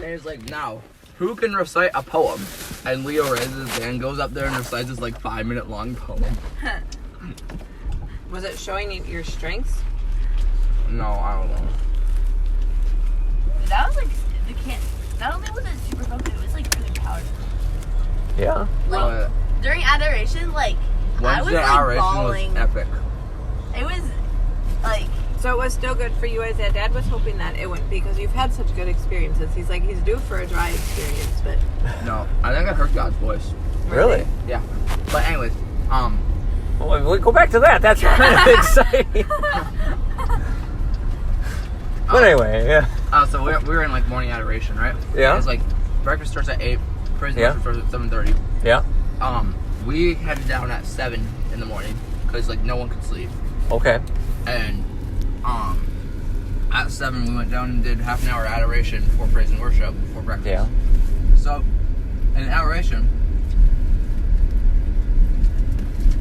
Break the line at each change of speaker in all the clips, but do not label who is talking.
And he's like, now, who can recite a poem? And Leo raises his hand, goes up there and recites this like 5-minute long poem.
Was it showing your strengths?
No, I don't know.
That was like not only was it super comfortable, it was like really powerful.
Yeah.
Like during adoration, like I was like
adoration
bawling.
was epic.
It was like.
So it was still good for you as Dad was hoping that it wouldn't be because you've had such good experiences. He's like, he's due for a dry experience, but...
No, I think I heard God's voice.
Really?
Yeah. But anyways,
well, we'll go back to that. That's kind of exciting. But anyway, yeah.
So we were in like morning adoration, right?
Yeah.
It's like breakfast starts at 8, praise and worship starts at 7:30.
Yeah.
We headed down at 7 in the morning because like no one could sleep.
Okay.
And at 7 we went down and did half an hour adoration before praise and worship before breakfast.
Yeah.
So in adoration,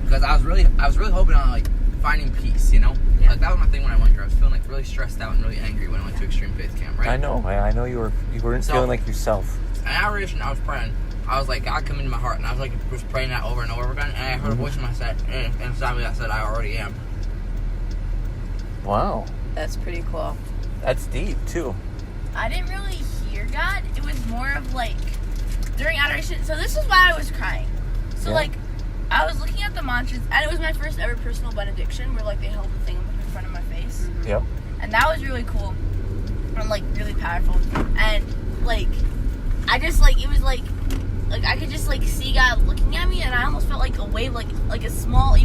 because I was really hoping on like finding peace, you know.
Yeah.
Like that was my thing when I went here. I was feeling like really stressed out and really angry when I went to Extreme Faith Camp, right?
I know you weren't feeling like yourself.
In adoration, I was praying. I was like, God, come into my heart, and I was like, was praying that over and over again, and I heard a voice in my head, inside me that said, I already am.
Wow.
That's pretty cool.
That's deep too.
I didn't really hear God. It was more of like during adoration. So this is why I was crying. So like I was looking at the mantras, and it was my first ever personal benediction where like they held the thing up in front of my face.
Mm-hmm.
Yep.
And that was really cool and like really powerful. And like I just like it was like I could just like see God looking at me, and I almost felt like a wave, like a small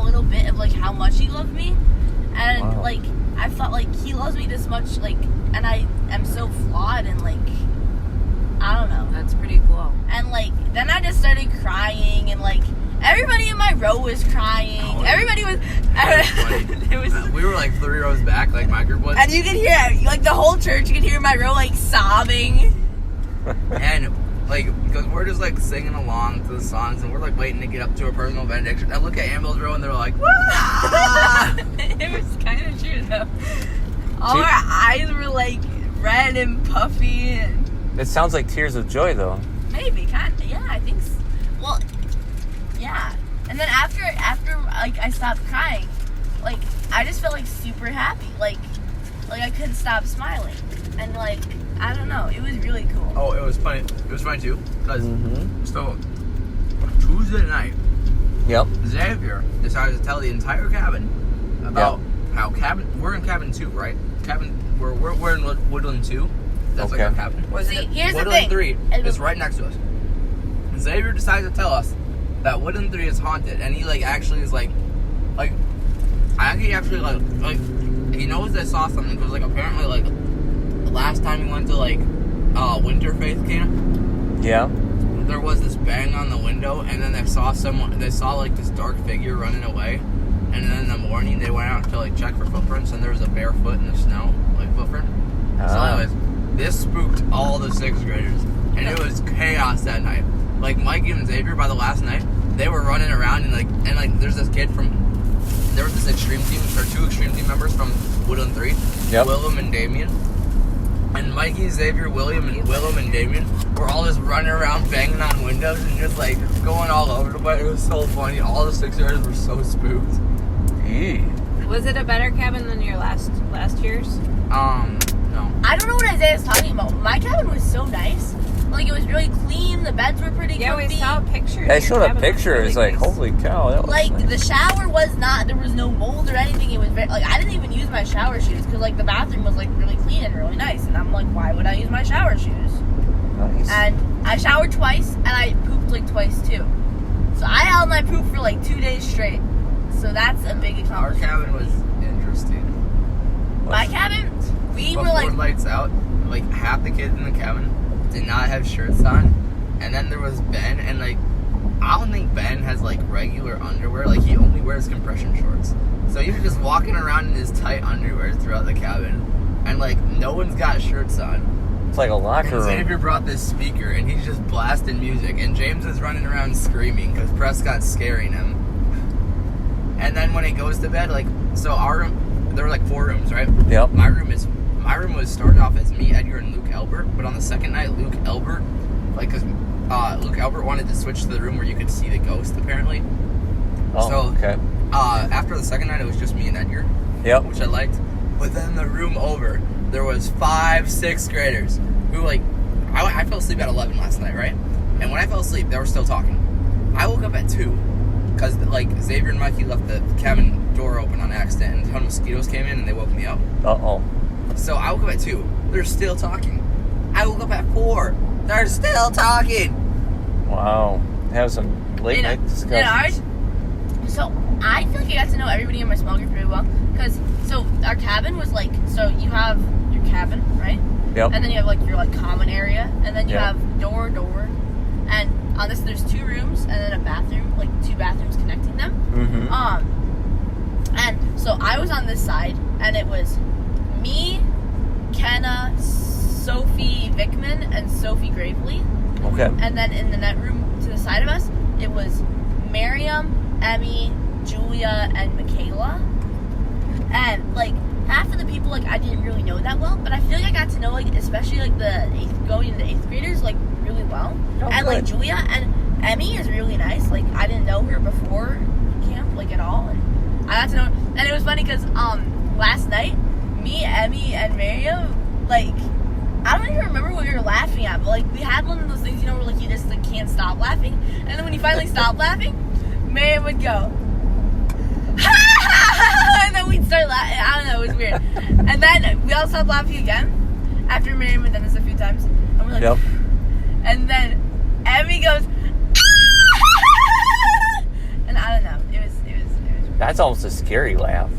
little bit of like how much He loved me. And like I felt like He loves me this much, like, and I am so flawed, and like I don't know.
That's pretty cool.
And like then I just started crying, and like everybody in my row was crying. Everybody was. It was.
We were like 3 rows back, like my group was.
And you could hear like the whole church. You could hear my row like sobbing.
And like because we're just like singing along to the songs, and we're like waiting to get up to a personal benediction. I look at Annanbelle's row, and they're like, "Wah!"
It was kind of true though. All our eyes were like red and puffy. And
It sounds like tears of joy though.
maybe kind of, yeah, I think so. Well, yeah. And then after like I stopped crying, like I just felt like super happy. Like I couldn't stop smiling. And like I don't know, it was really cool.
Oh, it was funny. It was funny too, because so Tuesday night, Xavier decided to tell the entire cabin about how we're in cabin 2, right? We're in Woodland 2. That's like our cabin.
See, here's the
Woodland
thing.
3 is right next to us. Xavier decided to tell us that Woodland 3 is haunted, and he like actually is like he knows they saw something because like apparently like the last time he went to like Winter Faith Camp, there was this bang on the window, and then they saw like this dark figure running away, and then in the morning they went out to like check for footprints, and there was a bare foot in the snow, like footprint. So anyways, this spooked all the 6th graders, and it was chaos that night. Like Mikey and Xavier, by the last night, they were running around, and there's this kid there was this extreme team, or 2 extreme team members from Woodland 3, Willem and Damien. And Mikey, Xavier, Willem, and Damien were all just running around banging on windows and just like going all over the place. It was so funny. All the 6th graders were so spooked.
Was it a better cabin than your last year's?
No.
I don't know what Isaiah's talking about. My cabin was so nice. Like, it was really clean. The beds were pretty comfy.
Yeah, we saw a picture.
I showed a picture. It's like, holy cow. That was
like,
nice.
the shower was not, there was no mold or anything. It was very, like, I didn't even use my shower shoes because, like, the bathroom was, like, really clean and really nice. And I'm like, why would I use my shower shoes?
Nice.
And I showered twice, and I pooped, like, twice, too. So I held my poop for, like, 2 days straight. So that's a big accomplishment.
Our cabin was interesting.
My cabin, we were,
Before
like...
lights out, like, half the kids in the cabin did not have shirts on, and then there was Ben, and like I don't think Ben has like regular underwear. Like he only wears compression shorts, so he was just walking around in his tight underwear throughout the cabin, and like no one's got shirts on.
It's like a locker room.
Xavier brought this speaker, and he's just blasting music, and James is running around screaming because Prescott's scaring him. And then when he goes to bed, like so our room, there were like 4 rooms, right?
Yep.
My room is my room was started off as me, Edgar, and Luke Albert. But on the second night, Luke Albert, like, because Luke Albert wanted to switch to the room where you could see the ghost, apparently.
Oh,
so,
okay.
After the second night, it was just me and Edgar.
Yep.
Which I liked. But then the room over, there was 5 6th graders who, like, I fell asleep at 11 last night, right? And when I fell asleep, they were still talking. I woke up at 2 because, like, Xavier and Mikey left the cabin door open on accident, and a ton of mosquitoes came in and they woke me up.
Uh-oh.
So I woke up at 2. They're still talking. I woke up at 4. They're still talking.
Wow. Have some late night discussions.
So I feel like I got to know everybody in my small group really well. Because, so our cabin was like, so you have your cabin, right?
Yep.
And then you have like your like common area. And then you have door. And on this, there's 2 rooms and then a bathroom, like 2 bathrooms connecting them.
Mm-hmm.
And so I was on this side, and it was me, Kenna, Sophie Vickman, and Sophie Gravely.
Okay.
And then in the net room to the side of us, it was Miriam, Emmy, Julia, and Michaela. And like half of the people, like I didn't really know that well, but I feel like I got to know, like, especially like going into 8th graders, like really well.
Oh,
and
good.
like Julia and Emmy is really nice. Like I didn't know her before camp, like at all, and I got to know her. And it was funny because last night, me, Emmy, and Miriam, like, I don't even remember what we were laughing at, but like we had one of those things, you know, where like you just like can't stop laughing, and then when you finally stop laughing, Miriam would go, and then we'd start laughing. I don't know, it was weird. And then we all stopped laughing again after Miriam had done this a few times, and we're like,
yep.
And then Emmy goes, and I don't know, it was.
That's almost a scary laugh.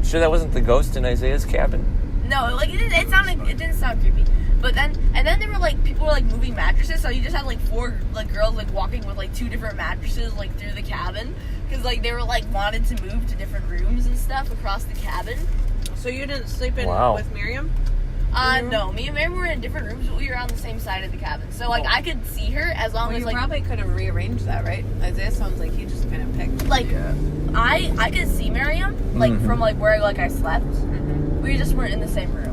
Sure that wasn't the ghost in Isaiah's cabin?
No, like it didn't sound creepy. But then there were like people were like moving mattresses, so you just had like 4 like girls like walking with like 2 different mattresses like through the cabin, because like they were like wanted to move to different rooms and stuff across the cabin.
So you didn't sleep in with Miriam?
No, me and Miriam were in different rooms, but we were on the same side of the cabin, so like I could see her as long as like.
You probably could have rearranged that, right? Isaiah sounds like he just kind of picked.
Like I could see Miriam like from like where I slept. Mm-hmm. We just weren't in the same room.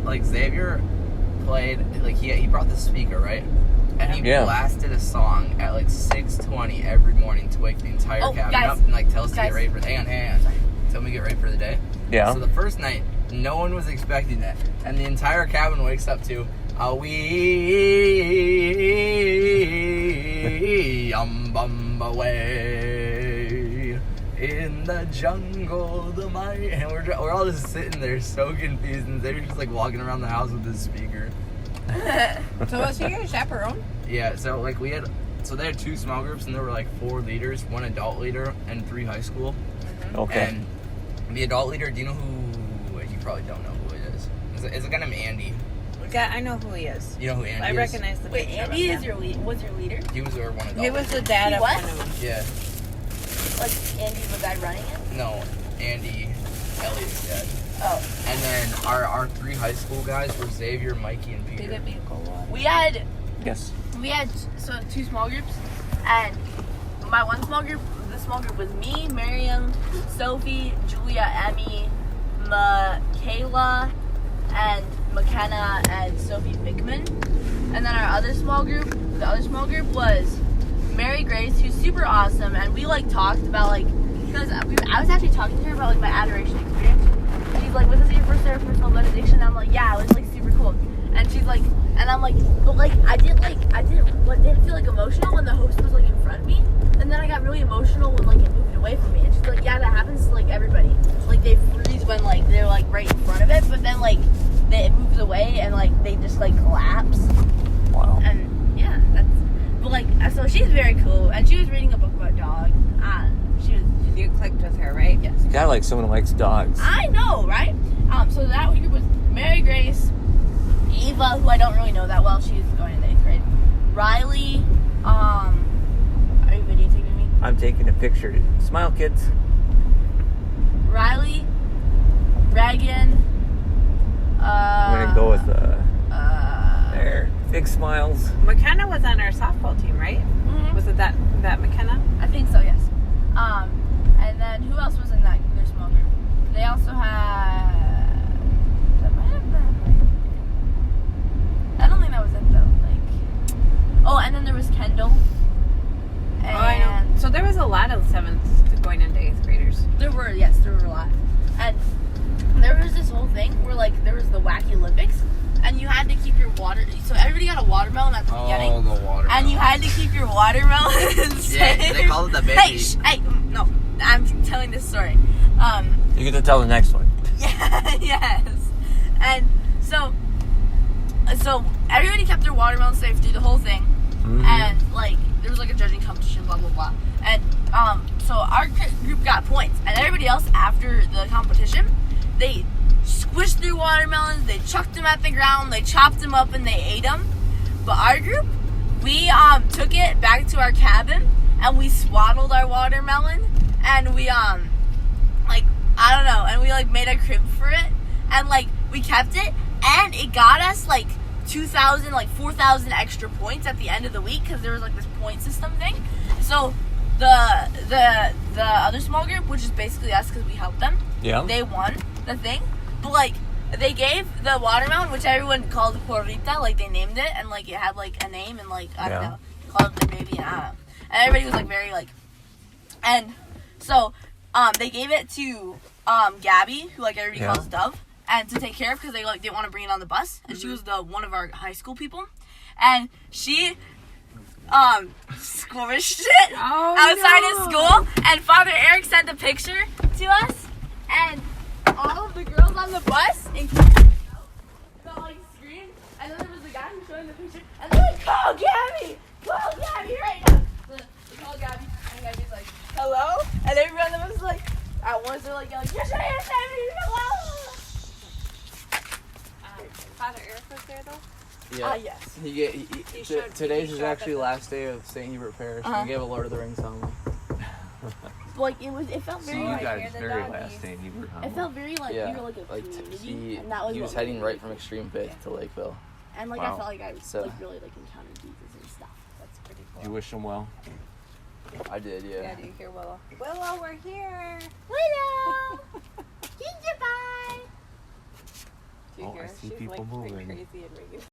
Like Xavier played, like he brought the speaker, right? And he blasted a song at like 6:20 every morning to wake the entire cabin up and like tell us to get ready for the day. Tell me to get ready for the day.
Yeah.
So the first night, no one was expecting that, and the entire cabin wakes up to "We away in the jungle, and we're all just sitting there so confused, and they're just like walking around the house with this speaker.
So was he your chaperone?
Yeah. So like they had 2 small groups, and there were like 4 leaders, 1 adult leader, and 3 high school.
Mm-hmm.
Okay.
And the adult leader, do you know who? You probably don't know who it is. It's a guy named Andy.
Yeah, I know who he is.
You know who Andy is?
I recognize the picture.
Wait, Andy was your leader?
He was our one adult.
He was the dad of one of them.
Yeah.
Like Andy, the guy running it?
No, Andy, Ellie's dad.
Oh.
And then our 3 high school guys were Xavier, Mikey, and Peter.
Did it be cool?
We had
2
small groups, and my one small group, the small group was me, Miriam, Sophie, Julia, Emmy, Michaela, and McKenna, and Sophie Bickman. And then the other small group was Mary Grace, who's super awesome, and we like talked about like, because I was actually talking to her about like my adoration experience. She's like, was this your first ever personal benediction? And I'm like, yeah, it was like super cool. And she's like, and I'm like, but like I didn't feel like emotional when the host was like in front of me, and then I got really emotional when like it moved away from me. And she's like, yeah, that happens to like everybody. Like they freeze when like they're like right in front of it, but then like it moves away and like they just like collapse.
Wow.
And yeah, but like so she's very cool, and she was reading a book about dogs.
You clicked with her, right?
Yes.
You gotta like someone who likes dogs.
I know, right? So that group was Mary Grace, Eva, who I don't really know that well. She's going in the 8th grade. Riley, are you videotaping me?
I'm taking a picture. Smile, kids.
Riley, Reagan.
I'm gonna go with there. Big smiles.
McKenna was on our softball team, right?
Mm-hmm.
Was it that McKenna?
I think so, yes. And then who else was in their small group? They also had were a lot. And there was this whole thing where like there was the Wacky Olympics, and you had to keep your water. So everybody got a watermelon at the beginning.
Oh, the watermelon.
And you had to keep your watermelon safe.
Yeah, they call it the baby.
Hey, no, I'm telling this story.
You get to tell the next one.
Yeah, yes. And so everybody kept their watermelon safe through the whole thing.
Mm-hmm.
And like there was like a judging competition, blah blah blah. And so our group got points, and everybody else after the competition, they squished their watermelons, they chucked them at the ground, they chopped them up, and they ate them. But our group, we took it back to our cabin, and we swaddled our watermelon, and we I don't know, and we like made a crib for it, and like we kept it, and it got us like 2,000, like 4,000 extra points at the end of the week because there was like this point system thing. So the other small group, which is basically us because we helped them, they won the thing. But like they gave the watermelon, which everyone called Porrita, like they named it, and like it had like a name, and like I don't know, called it their baby, and I don't know. And everybody was like very like, and so they gave it to Gabby, who like everybody calls Dove, and to take care of because they like didn't want to bring it on the bus, and she was one of our high school people, and she squished it outside of school, and Father Eric sent a picture to us, and all of the girls on the bus got like screamed, and then there was the guy who was showing the picture, and they're like, call Gabby right now. So they called Gabby, and Gabby's like, hello, and everyone of us was like, at once they're like yelling, yes, I am,
Father Eric was there though?
Yeah.
Yes.
Today's is actually the last day of St. Hubert Parish. We gave a Lord of the Rings song.
Like it felt very.
You
like,
guys very last day you were
it felt very like you were like a community, and that was
he was heading right from Extreme Faith to Lakeville.
And like I felt like I like really like encountered Jesus and stuff. That's pretty cool.
You wish him well?
I did,
Yeah, do you hear Willow? Willow, we're here.
Willow! Ginger pie!
Do you hear?
I see
She's
people
like
moving.
crazy and regular.